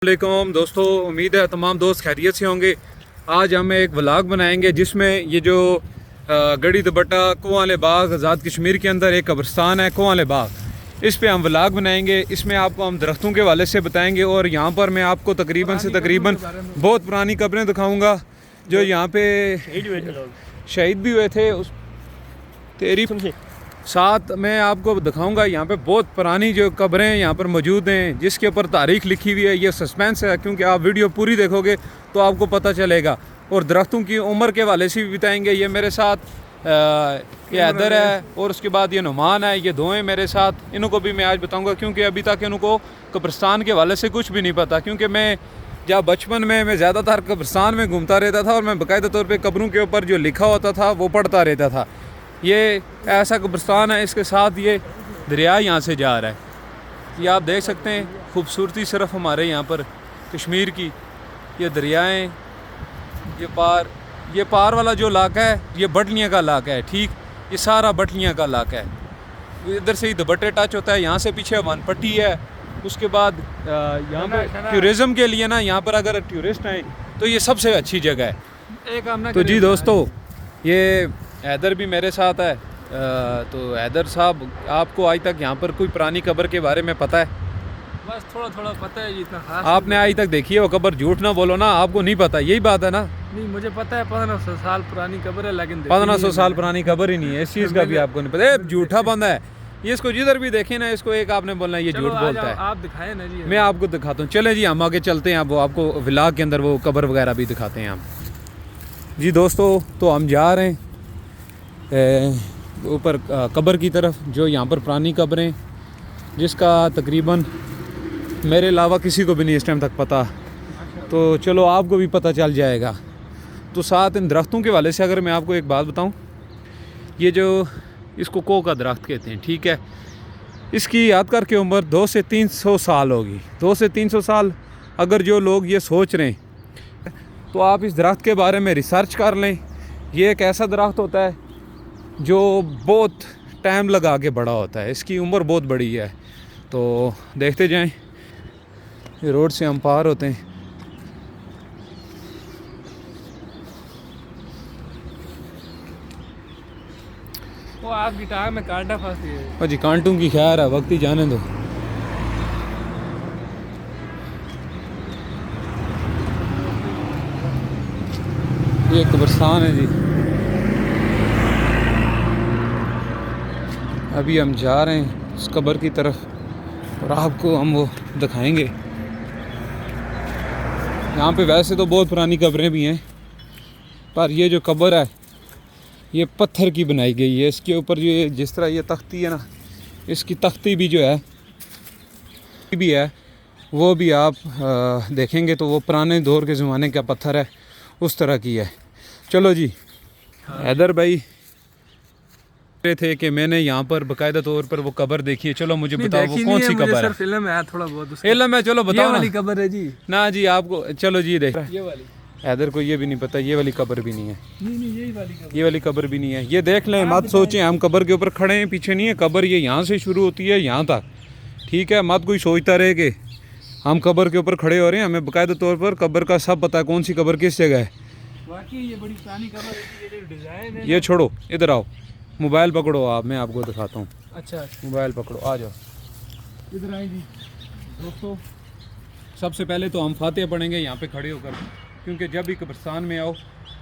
वालेकुम दोस्तों, उम्मीद है तमाम दोस्त खैरियत से होंगे। आज हम एक व्लॉग बनाएंगे जिसमें ये जो गढ़ी दुपट्टा कुआं बाग आज़ाद कश्मीर के अंदर एक कब्रिस्तान है कुआं बाग, इस पे हम व्लॉग बनाएंगे। इसमें आपको हम दरख्तों के हवाले से बताएंगे और यहाँ पर मैं आपको तकरीबन से तकरीबन बहुत पुरानी कब्रें दिखाऊँगा जो यहाँ पे शहीद भी हुए थे। उस तेरी साथ मैं आपको दिखाऊंगा यहाँ पे बहुत पुरानी जो कब्रें यहाँ पर मौजूद हैं जिसके ऊपर तारीख लिखी हुई है। ये सस्पेंस है क्योंकि आप वीडियो पूरी देखोगे तो आपको पता चलेगा। और दरख्तों की उम्र के हवाले से भी बताएंगे। ये मेरे साथ ये हैदर है और उसके बाद ये नुमान है, ये दो हैं मेरे साथ। इनको भी मैं आज बताऊँगा क्योंकि अभी तक इनको कब्रिस्तान के हवाले से कुछ भी नहीं पता। क्योंकि मैं जब बचपन में मैं ज़्यादातर कब्रिस्तान में घूमता रहता था और मैं बाकायदा तौर पर कब्रों के ऊपर जो लिखा होता था वो पढ़ता रहता था। ये ऐसा कब्रिस्तान है, इसके साथ ये दरिया यहाँ से जा रहा है। ये आप देख सकते हैं खूबसूरती सिर्फ हमारे यहाँ पर कश्मीर की ये दरियाएँ। ये पार वाला जो इलाका है ये बटलियाँ का इलाका है। ठीक, ये सारा बटलियाँ का इलाका है। इधर से ही दुपट्टे टच होता है, यहाँ से पीछे वन पट्टी है। उसके बाद यहाँ पर टूरिज़म के लिए ना, यहाँ पर अगर टूरिस्ट आए तो ये सबसे अच्छी जगह है। तो जी दोस्तों, ये हैदर भी मेरे साथ है। तो हैदर साहब, आपको आज तक यहाँ पर कोई पुरानी कब्र के बारे में पता है? बस थोड़ा थोड़ा पता है, इतना खास आपने आज तक देखी है वो कब्र? झूठ ना बोलो ना, आपको नहीं पता, यही बात है ना? नहीं, मुझे पता है 1500 साल पुरानी कब्र है, लेकिन 1500 साल पुरानी कब्र ही नहीं है, इस चीज़ का भी आपको नहीं पता। झूठा बंदा है ये, इसको जिधर भी देखे ना, इसको एक आपने बोलना ये झूठ बोलता है। आप दिखाए ना जी, मैं आपको दिखाता हूँ। चले जी, हम आगे चलते हैं। अब वो आपको व्लॉग के अंदर वो कब्र वगैरह भी दिखाते हैं हम। जी दोस्तों, तो हम जा रहे हैं ऊपर कब्र की तरफ, जो यहाँ पर पुरानी कब्रें जिसका तकरीबन मेरे अलावा किसी को भी नहीं इस टाइम तक पता। तो चलो आपको भी पता चल जाएगा। तो साथ इन दरख्तों के हवाले से अगर मैं आपको एक बात बताऊं, ये जो इसको को का दरख्त कहते हैं, ठीक है, इसकी याद करके उम्र 200 से 300 साल होगी। 200 से 300 साल अगर जो लोग ये सोच रहे हैं तो आप इस दरख्त के बारे में रिसर्च कर लें। ये एक ऐसा दरख्त होता है जो बहुत टाइम लगा के बड़ा होता है, इसकी उम्र बहुत बड़ी है। तो देखते जाएं, ये रोड से हम पार होते हैं। वो आपकी टांग में कांटा फंस गया है। जी कांटों की खैर है, वक्त ही जाने दो। ये कब्रिस्तान है जी। अभी हम जा रहे हैं उस कब्र की तरफ और आपको हम वो दिखाएंगे। यहाँ पे वैसे तो बहुत पुरानी कब्रें भी हैं, पर ये जो कब्र है ये पत्थर की बनाई गई है। इसके ऊपर जो ये जिस तरह ये तख्ती है ना, इसकी तख्ती भी जो है वो भी आप देखेंगे तो वो पुराने दौर के ज़माने का पत्थर है, उस तरह की है। चलो जी, हैदर भाई थे कि मैंने यहाँ पर बाकायदा तौर पर वो कब्र देखी है। चलो मुझे बताओ वो कौन सी कब्र है? फिल्म है थोड़ा बहुत, फिल्म है, चलो बताओ। ये वाली कब्र है जी ना जी, आपको चलो जी देख, ये वाली हैदर को ये भी नहीं पता, ये वाली कब्र भी नहीं है। नहीं यही वाली कब्र, ये वाली कब्र भी नहीं है। ये देख लें, मत सोचें हम कब्र के ऊपर खड़े हैं, पीछे नहीं है कब्र। ये यहाँ से शुरू होती है यहाँ तक, ठीक है? मत कोई सोचता रहे कि हम कब्र के ऊपर खड़े हो रहे हैं। हमें बाकायदा तौर पर कब्र का सब पता है, कौन सी कब्र किस जगह है। वाकई ये बड़ी पुरानी कब्र है, ये जो डिजाइन है। ये छोड़ो, इधर आओ, मोबाइल पकड़ो आप, मैं आपको दिखाता हूँ। अच्छा, मोबाइल पकड़ो, आ जाओ इधर आए जी। दोस्तों। सबसे पहले तो हम फातिहा पढ़ेंगे यहाँ पे खड़े होकर, क्योंकि जब भी कब्रिस्तान में आओ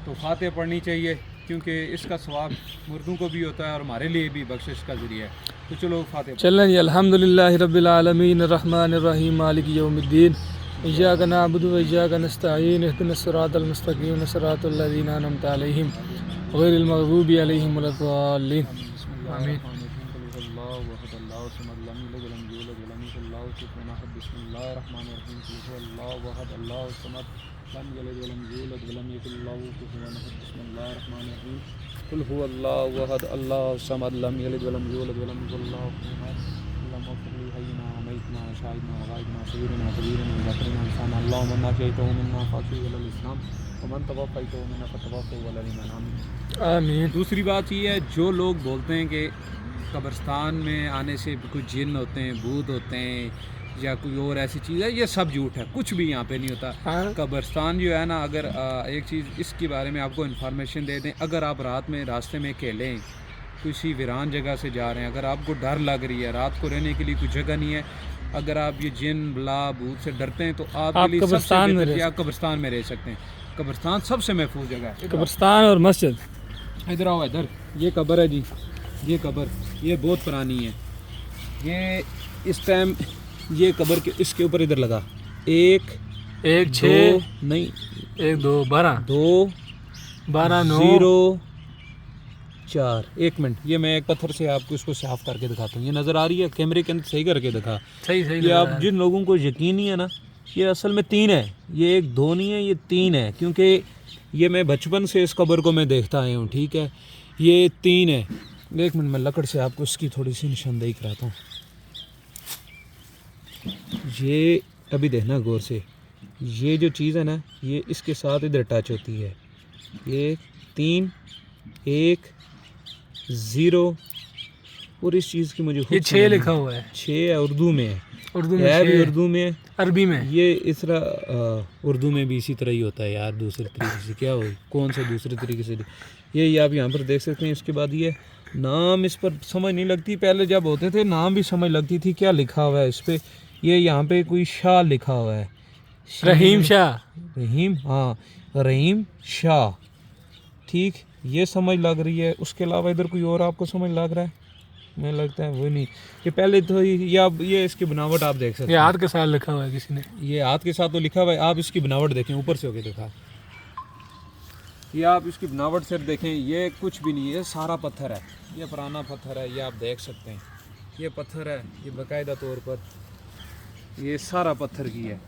तो फातिहा पढ़नी चाहिए, क्योंकि इसका सवाब मुर्दों को भी होता है और हमारे लिए भी बख्शिश का ज़रिया है। तो चलो फातिहा चलें जी। अल्हम्दुलिल्लाहि रब्बिल आलमीन अर्रहमानिर रहीम मालिकि यौमिद्दीन इय्याका नअबुदु व इय्याका नस्तईन इहदिनस सिरातल मुस्तकीम सिरातल लज़ीना अनअमता अलैहिम गैरिल मग़दूबि अलैहिम वलद्दाल्लीन। आमीन। कुल हुवल्लाहु अहद अल्लाहु समद लम यलिद वलम यूलद वलम यकुल लहु कुफुवन अहद। अल्लाहुम्मा इग़फिर ली हय्यिना व मय्यितना व शाहिदना व गायबना व सगीरना व कबीरना व ज़करना व इंसाना। अल्लाहुम्मा मन्ना शहीतहु मिन्ना फ़ाक़िहु अलल इस्लाम व मन तवफ़्फ़यतहु मिन्ना फ़तवफ़्फ़हु अलल ईमान। आमीन। दूसरी बात ये है, जो लोग बोलते हैं कि कब्रिस्तान में आने से कुछ जिन होते हैं, भूत होते हैं, या कोई और ऐसी चीज़ है, ये सब झूठ है, कुछ भी यहाँ पे नहीं होता। हाँ। कब्रिस्तान जो है ना, अगर एक चीज़ इसके बारे में आपको इन्फॉर्मेशन दे दें, अगर आप रात में रास्ते में अकेले किसी वीरान जगह से जा रहे हैं, अगर आपको डर लग रही है, रात को रहने के लिए कोई जगह नहीं है, अगर आप ये जिन बला भूत से डरते हैं, तो आपके लिए कब्रिस्तान में सबसे आप कब्रिस्तान में रह सकते हैं। कब्रिस्तान सबसे महफूज जगह है। कब्रिस्तान और मस्जिद। इधर आओ, इधर ये कब्र है जी, ये कब्र ये बहुत पुरानी है। ये इस टाइम ये कब्र के इसके ऊपर इधर लगा 1 1 2 6 नहीं 1 2 12 2 12 9 0 4। 1 मिनट, ये मैं एक पत्थर से आपको इसको साफ करके दिखाता हूँ। ये नज़र आ रही है कैमरे के अंदर, सही करके दिखा। सही सही ये आप जिन लोगों को यकीन नहीं है ना, ये असल में 3 है, ये 1 2 नहीं है, ये 3 है, क्योंकि ये मैं बचपन से इस कब्र को मैं देखता आया हूँ। ठीक है, ये 3 है। 1 मिनट में लकड़ से आपको इसकी थोड़ी सी निशानदेही कराता हूँ। ये अभी देखना गौर से, ये जो चीज़ है ना, ये इसके साथ इधर टच होती है। ये 3 1 0 और इस चीज़ की मुझे ये 6 लिखा हुआ है, 6 है, उर्दू में है, उर्दू में है भी 6, उर्दू में है, अरबी में। ये इस तरह उर्दू में भी इसी तरह ही होता है यार, दूसरे तरीके से। क्या हो, कौन सा दूसरे तरीके से, ये आप यहाँ पर देख सकते हैं। इसके बाद ये नाम, इस पर समझ नहीं लगती, पहले जब होते थे नाम भी समझ लगती थी, क्या लिखा हुआ है इस पर। ये यहाँ पे कोई शाह लिखा हुआ है, रहीम शाह। रहीम, हाँ रहीम शाह, ठीक, ये समझ लग रही है। उसके अलावा इधर कोई और आपको समझ लग रहा है? मैं लगता है वो नहीं। ये पहले तो ये इसकी बनावट आप देख सकते ये हैं, हाथ के साथ लिखा हुआ है किसी ने, ये हाथ के साथ तो लिखा हुआ है। आप इसकी बनावट देखें, ऊपर से होके देखा, ये आप इसकी बनावट से देखें, ये कुछ भी नहीं है, सारा पत्थर है, ये पुराना पत्थर है, ये आप देख सकते हैं। ये पत्थर है, ये बाकायदा तौर पर ये सारा पत्थर की है।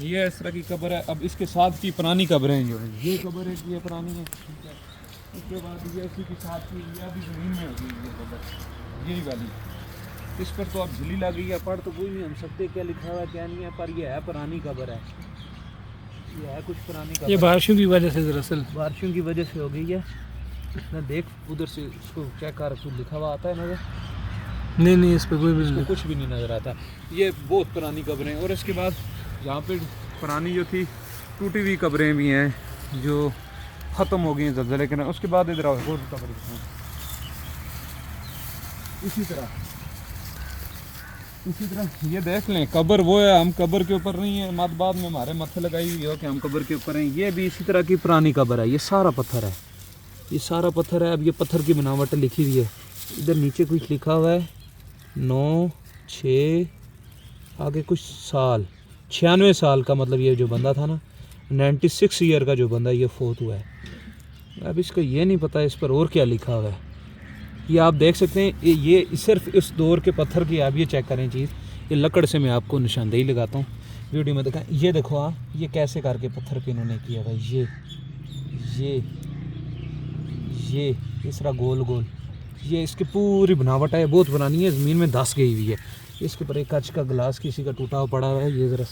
ये इस तरह की कब्र है। अब इसके साथ की पुरानी कब्रें जो है, ये कब्र है, ये पुरानी है, ठीक है। उसके बाद ये इसी के साथ की, ये अभी ज़मीन में होगी ये कब्र, यही वाली। इस पर तो अब झिल्ली लगी है, पढ़ तो कोई नहीं हम सकते क्या लिखा हुआ है क्या नहीं है, पर ये है पुरानी कब्र है, ये है कुछ पुरानी कब्र। ये बारिशों की वजह से दरअसल, बारिशों की वजह से हो गई है ना। देख उधर से उसको चेक कर, कुछ लिखा हुआ आता है नजर? नहीं इस पे कोई भी नहीं। कुछ भी नहीं नज़र आता। ये बहुत पुरानी कब्रें। और इसके बाद यहाँ पे पुरानी जो थी टूटी हुई कब्रें भी हैं जो ख़त्म हो गई हैं ज़लज़ले के ना। उसके बाद इधर और कब्र दिखाऊं। इसी तरह ये देख लें, कब्र वो है, हम कब्र के ऊपर नहीं है, मत बाद में हमारे मत्थे लगाई हुई हो कि हम कब्र के ऊपर हैं। ये भी इसी तरह की पुरानी कब्र है, ये सारा पत्थर है, ये सारा पत्थर है। अब ये पत्थर की बनावट लिखी हुई है, इधर नीचे कुछ लिखा हुआ है 9 6 आगे कुछ साल, 96 साल का, मतलब ये जो बंदा था ना 96 ईयर का जो बंदा ये फोत हुआ है। अब इसका ये नहीं पता इस पर और क्या लिखा हुआ है। ये आप देख सकते हैं, ये सिर्फ इस दौर के पत्थर की, आप ये चेक करें चीज़। ये लकड़ से मैं आपको निशानदेही लगाता हूँ, वीडियो में दिखाएं। ये देखो आप, ये कैसे करके पत्थर पे इन्होंने किया भाई, ये इस तरह गोल गोल, ये इसकी पूरी बनावट है, बहुत पुरानी है, ज़मीन में धंस गई हुई है। इसके ऊपर एक कांच का गिलास किसी का टूटा हुआ पड़ा हुआ है, ये ज़रा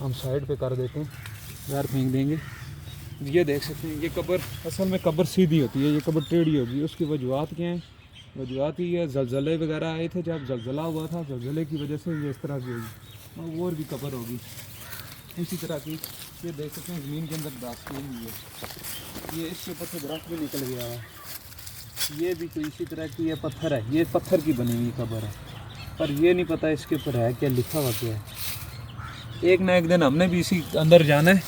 हम साइड पे कर देते हैं, यार फेंक देंगे। ये देख सकते हैं, ये कब्र असल में कब्र सीधी होती है, ये कब्र टेढ़ी होगी। उसकी वजूहत क्या है? वजूहत ही है, ज़लज़ले वगैरह आए थे, जब ज़लज़ला हुआ था, ज़लज़ले की वजह से ये इस तरह की होगी। और भी कब्र होगी इसी तरह की। ये देख सकते हैं ज़मीन के अंदर दास्ती हुई है, ये इसके ऊपर से दरख्त भी निकल गया है। ये भी कोई इसी तरह की ये पत्थर है, ये पत्थर की बनी हुई कब्र है, पर ये नहीं पता इसके ऊपर है क्या, लिखा हुआ क्या है। एक ना एक दिन हमने भी इसी अंदर जाना है,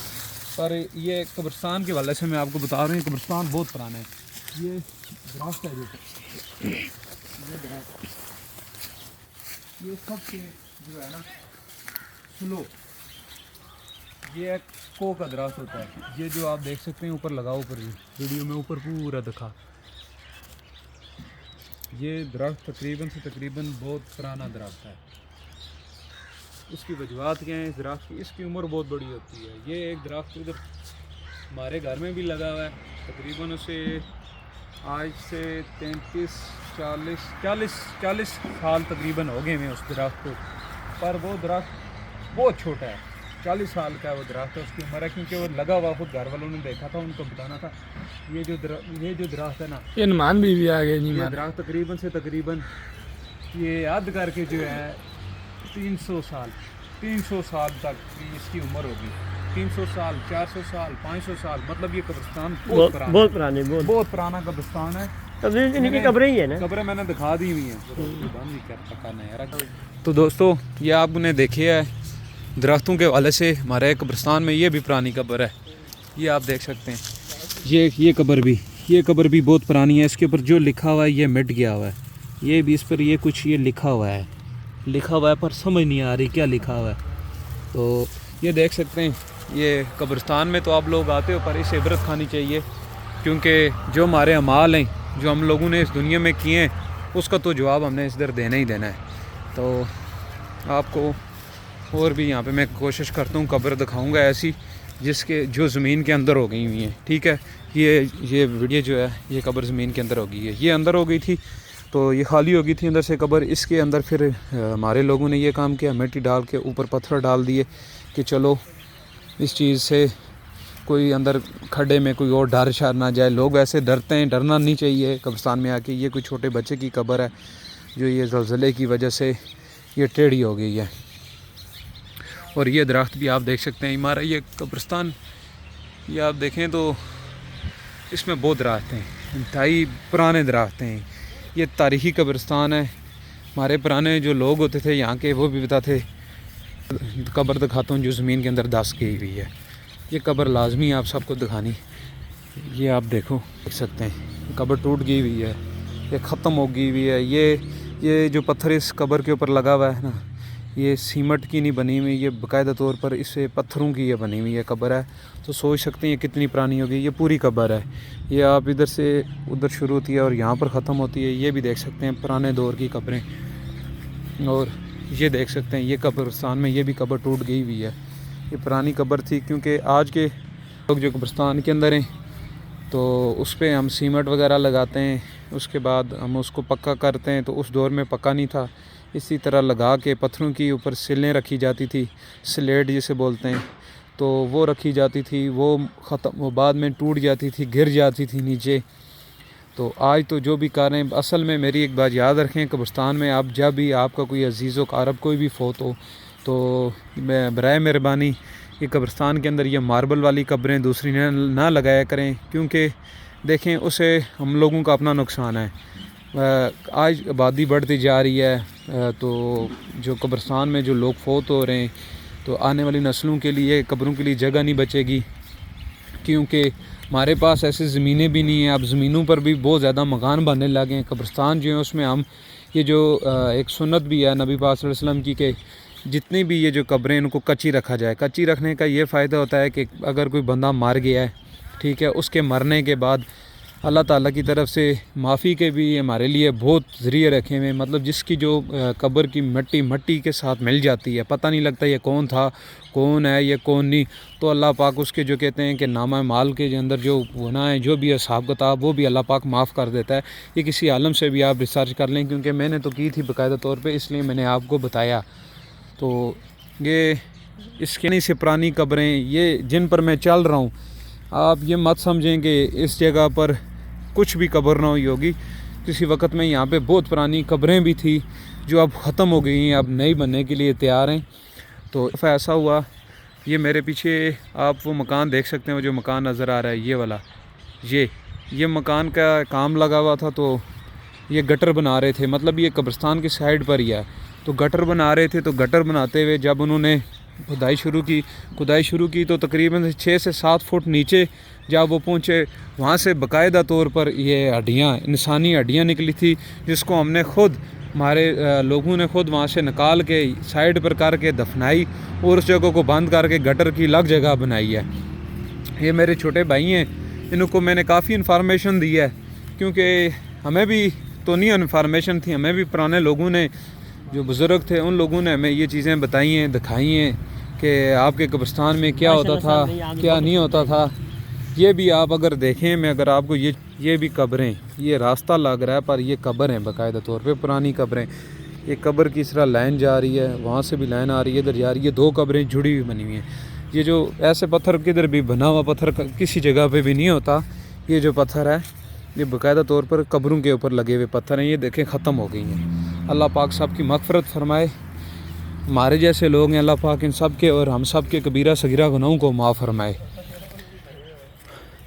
पर ये कब्रिस्तान के वाले से मैं आपको बता रहा हूँ, कब्रिस्तान बहुत पुराना है। ये दरख्त है, ये दरख्त, ये सबसे जो है ना स्लो, ये को का दरख्त होता है। ये जो आप देख सकते हैं ऊपर लगाओ, ऊपर वीडियो में ऊपर पूरा दिखा। ये दरख्त तकरीबन से तकरीबन बहुत पुराना दरख्त है। उसकी वजूहत क्या है इस दरख्त की? इसकी उम्र बहुत बड़ी होती है। ये एक दरख्त उधर हमारे घर में भी लगा हुआ है, तकरीबन उसे आज से 40 साल तकरीबन हो गए हैं उस दरख्त को, पर वो दरख्त बहुत छोटा है, 40 साल का वो दरख्त है, उसकी उम्र है, क्योंकि वो लगा हुआ खुद घर वालों ने देखा था, उनको बताना था। ये जो दरख्त है ना, ये नुमान भी आ गए, ये दरख्त तकरीबन से तकरीबन ये याद करके जो है 300 साल 300 साल तक इसकी उम्र होगी। 300 साल, 400 साल, 500 साल, मतलब ये कब्रिस्तान बहुत पुराना, बहुत पुराने, बहुत पुराना कब्रिस्तान है। इनकी कब्रें ही है ना। कब्रें मैंने दिखा दी हुई हैं। तो दोस्तों ये आपने देखी है दरख्तों के हवाले से हमारे कब्रिस्तान में ये भी पुरानी कब्र है, ये आप देख सकते हैं। ये कब्र भी बहुत पुरानी है। इसके ऊपर जो लिखा हुआ है ये मिट गया हुआ है। ये भी इस पर ये कुछ ये लिखा हुआ है पर समझ नहीं आ रही क्या लिखा हुआ है। तो ये देख सकते हैं ये कब्रिस्तान में तो आप लोग आते हो पर इसे इबरत खानी चाहिए, क्योंकि जो हमारे अमाल हैं जो हम लोगों ने इस दुनिया में किए हैं उसका तो जवाब हमने इस दर देना ही देना है। तो आपको और भी यहाँ पे मैं कोशिश करता हूँ कब्र दिखाऊंगा ऐसी जिसके जो ज़मीन के अंदर हो गई हुई हैं। ठीक है, ये वीडियो जो है ये कब्र ज़मीन के अंदर हो गई है। ये अंदर हो गई थी तो ये खाली हो गई थी अंदर से कब्र। इसके अंदर फिर हमारे लोगों ने ये काम किया, मिट्टी डाल के ऊपर पत्थर डाल दिए कि चलो इस चीज़ से कोई अंदर खड्डे में कोई और डर शर ना जाए। लोग ऐसे डरते हैं, डरना नहीं चाहिए कब्रिस्तान में आके। ये कोई छोटे बच्चे की कब्र है जो ये ज़लज़ले की वजह से ये टेढ़ी हो गई है। और ये दरख्त भी आप देख सकते हैं हमारा ये कब्रिस्तान, ये आप देखें तो इसमें बहुत दरख्त हैं, इंतहाई पुराने दरख्त हैं। ये तारीख़ी कब्रिस्तान है। हमारे पुराने जो लोग होते थे यहाँ के वो भी बताते कब्र दिखाता हूँ जो ज़मीन के अंदर दस गई हुई है। ये कब्र लाजमी आप सबको दिखानी। ये आप देख सकते हैं कब्र टूट गई हुई है, ये ख़त्म हो गई हुई है। ये जो पत्थर इस कब्र के ऊपर लगा हुआ है ना, ये सीमेंट की नहीं बनी हुई, ये बाकायदा तौर पर इससे पत्थरों की ये बनी हुई है कब्र है। तो सोच सकते हैं ये कितनी पुरानी होगी। ये पूरी कब्र है, ये आप इधर से उधर शुरू होती है और यहाँ पर ख़त्म होती है। ये भी देख सकते हैं पुराने दौर की कब्रें। और ये देख सकते हैं ये कब्रिस्तान में ये भी कब्र टूट गई हुई है। ये पुरानी कब्र थी, क्योंकि आज के लोग जो कब्रिस्तान के अंदर हैं तो उस पर हम सीमेंट वगैरह लगाते हैं, उसके बाद हम उसको पक्का करते हैं। तो उस दौर में पक्का नहीं था, इसी तरह लगा के पत्थरों की ऊपर सिलें रखी जाती थी, स्लेट जिसे बोलते हैं, तो वो रखी जाती थी। वो बाद में टूट जाती थी, गिर जाती थी नीचे। तो आज तो जो भी कर रहे हैं, असल में मेरी एक बात याद रखें, कब्रिस्तान में आप जब भी आपका कोई अजीज़ व क़ारब कोई भी फ़ौत हो तो मैं बराए मेहरबानी ये कब्रिस्तान के अंदर ये मार्बल वाली कब्रें दूसरी ना लगाया करें, क्योंकि देखें उसे हम लोगों का अपना नुकसान है। आज आबादी बढ़ती जा रही है तो जो कब्रिस्तान में जो लोग फ़ौत हो रहे हैं तो आने वाली नस्लों के लिए कब्रों के लिए जगह नहीं बचेगी, क्योंकि हमारे पास ऐसी ज़मीनें भी नहीं हैं। अब ज़मीनों पर भी बहुत ज़्यादा मकान बनने लगे हैं। कब्रिस्तान जो है उसमें हम ये जो एक सुन्नत भी है नबी पाक सल्लल्लाहु अलैहि वसल्लम की कि जितनी भी ये जो कब्रें इनको कच्ची रखा जाए। कच्ची रखने का ये फ़ायदा होता है कि अगर कोई बंदा मर गया है, ठीक है, उसके मरने के बाद अल्लाह ताला की तरफ से माफ़ी के भी हमारे लिए बहुत ज़रिए रखे हुए। मतलब जिसकी जो कब्र की मट्टी के साथ मिल जाती है, पता नहीं लगता ये कौन था, कौन है, ये कौन नहीं, तो अल्लाह पाक उसके जो कहते हैं कि नामा माल के अंदर जो गुनाह है, जो भी हिसाब किताब, वो भी अल्लाह पाक माफ़ कर देता है। ये किसी आलम से भी आप रिसर्च कर लें, क्योंकि मैंने तो की थी बाकायदा तौर पर, इसलिए मैंने आपको बताया। तो ये इसके नहीं से पुरानी कब्रें ये जिन पर मैं चल रहा हूँ, आप ये मत समझें कि इस जगह पर कुछ भी कब्र ना हुई होगी। किसी वक्त में यहाँ पे बहुत पुरानी कब्रें भी थी जो अब ख़त्म हो गई हैं, अब नई बनने के लिए तैयार हैं। तो ऐसा हुआ, ये मेरे पीछे आप वो मकान देख सकते हैं, वो जो मकान नज़र आ रहा है ये वाला, ये मकान का काम लगा हुआ था। तो ये गटर बना रहे थे, मतलब ये कब्रिस्तान की साइड पर ही है, तो गटर बना रहे थे। तो गटर बनाते हुए जब उन्होंने खुदाई शुरू की तो तकरीबन 6 से 7 फुट नीचे जब वो पहुँचे, वहाँ से बाकायदा तौर पर ये हड्डियाँ, इंसानी हड्डियाँ निकली थी, जिसको हमने ख़ुद, हमारे लोगों ने ख़ुद वहाँ से निकाल के साइड पर करके दफनाई और उस जगह को बंद करके गटर की अलग जगह बनाई है। ये मेरे छोटे भाई हैं, इनको मैंने काफ़ी इन्फॉर्मेशन दी है, क्योंकि हमें भी तो नहीं इन्फॉर्मेशन थी, हमें भी पुराने लोगों ने, जो बुज़ुर्ग थे, उन लोगों ने हमें ये चीज़ें बताई हैं, दिखाई हैं कि आपके कब्रिस्तान में क्या होता था, क्या नहीं होता था। ये भी आप अगर देखें, मैं अगर आपको ये भी कब्रें, ये रास्ता लग रहा है पर ये कब्र हैं बाकायदा तौर पे, पुरानी कब्रें। ये कब्र की तरह लाइन जा रही है, वहाँ से भी लाइन आ रही है, इधर जा रही है, 2 कब्रें जुड़ी हुई बनी हुई हैं। ये जो ऐसे पत्थर किधर भी बना हुआ पत्थर किसी जगह पे भी नहीं होता। ये जो पत्थर है ये बाकायदा तौर पर कब्रों के ऊपर लगे हुए पत्थर हैं। ये देखें ख़त्म हो गई हैं। अल्लाह पाक साहब की मग़फ़िरत फरमाए। हमारे जैसे लोग हैं, अल्लाह पाक इन सब के और हम सब के कबीरा सगीरा गुनाहों को माफ़ फरमाए।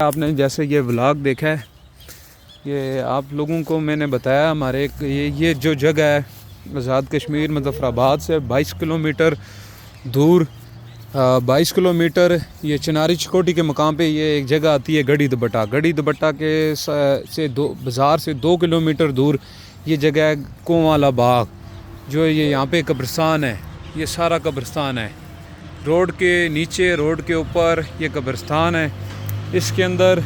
आपने जैसे ये व्लॉग देखा है, ये आप लोगों को मैंने बताया हमारे ये जो जगह है आज़ाद कश्मीर मुज़फ़्फ़राबाद से 22 किलोमीटर दूर, 22 किलोमीटर ये चिनारी चकोटी के मकाम पे ये एक जगह आती है गढ़ी दुबट्टा। गढ़ी दुबट्टा के से बाज़ार से 2 किलोमीटर दूर ये जगह है कुआं वाला बाग, जो ये यहाँ पे कब्रिस्तान है। ये सारा कब्रिस्तान है, रोड के नीचे रोड के ऊपर ये कब्रिस्तान है। इसके अंदर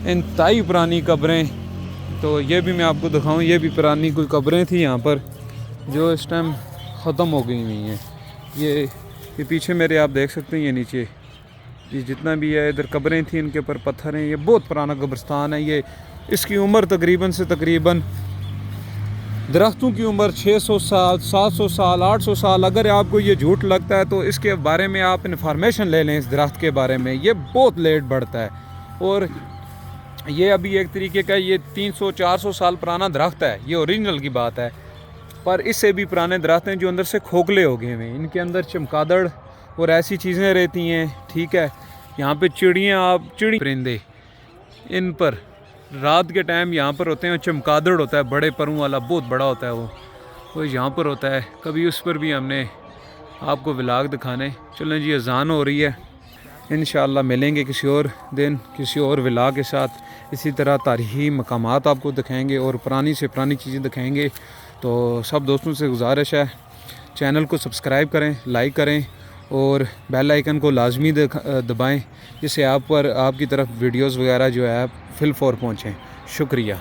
इंतहाई पुरानी कब्रें, तो ये भी मैं आपको दिखाऊं, ये भी पुरानी कोई कब्रें थी यहाँ पर जो इस टाइम ख़त्म हो गई हुई हैं। ये पीछे मेरे आप देख सकते हैं, ये नीचे ये जितना भी है इधर कब्रें थी, इनके ऊपर पत्थर हैं। ये बहुत पुराना कब्रिस्तान है। ये इसकी उम्र तकरीबन से तकरीबन दरख्तों की उम्र 600 साल, 700 साल, 800 साल। अगर आपको ये झूठ लगता है तो इसके बारे में आप इन्फॉर्मेशन ले लें इस दरख्त के बारे में। ये बहुत लेट बढ़ता है और ये अभी एक तरीके का ये 300-400 साल पुराना दरख्त है। ये ओरिजिनल की बात है, पर इससे भी पुराने दरख्त हैं जो अंदर से खोखले हो गए हैं। इनके अंदर चमगादड़ और ऐसी चीज़ें रहती हैं, ठीक है। यहाँ पे चिड़ी परिंदे इन पर रात के टाइम यहाँ पर होते हैं। चमगादड़ होता है बड़े परों वाला, बहुत बड़ा होता है वो यहाँ पर होता है। कभी उस पर भी हमने आपको व्लॉग दिखाने। चलें जी, अज़ान हो रही है। इंशाअल्लाह मिलेंगे किसी और दिन किसी और व्लॉग के साथ। इसी तरह तारीख़ी मकामात आपको दिखाएंगे और पुरानी से पुरानी चीज़ें दिखाएंगे। तो सब दोस्तों से गुजारिश है, चैनल को सब्सक्राइब करें, लाइक करें और बेल आइकन को लाजमी दबाएं, जिससे आप पर आपकी तरफ वीडियोस वगैरह जो है फिल फॉर पहुँचें। शुक्रिया।